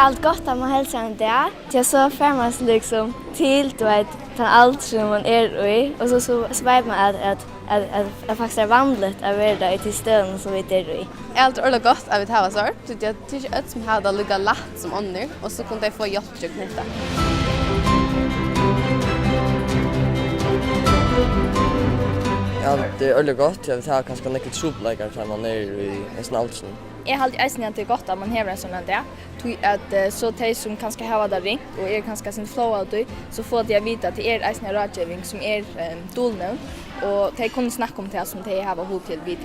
allt gott att man hälsar en dag. Jag så färmas liksom till du vet den allt som man är i och så vet man att faktiskt är vanligt att vara där till ställen som vi är i. Allt är gott att vi har så. Så jag tycker att som har det lika lätt som andra och så kunde jag få hjälp till detta. Ja, det är väldigt gott. Jag vet att kanske några trubbelägare när man är i en snalsen. Jag har alltid att det är gott att man har en sån där. Att så de som kanske har det ring och är kanske sin flow av det så får de veta att det är en rådgivning som är dolnämnd och de kan snacka om det som de har hot till vid.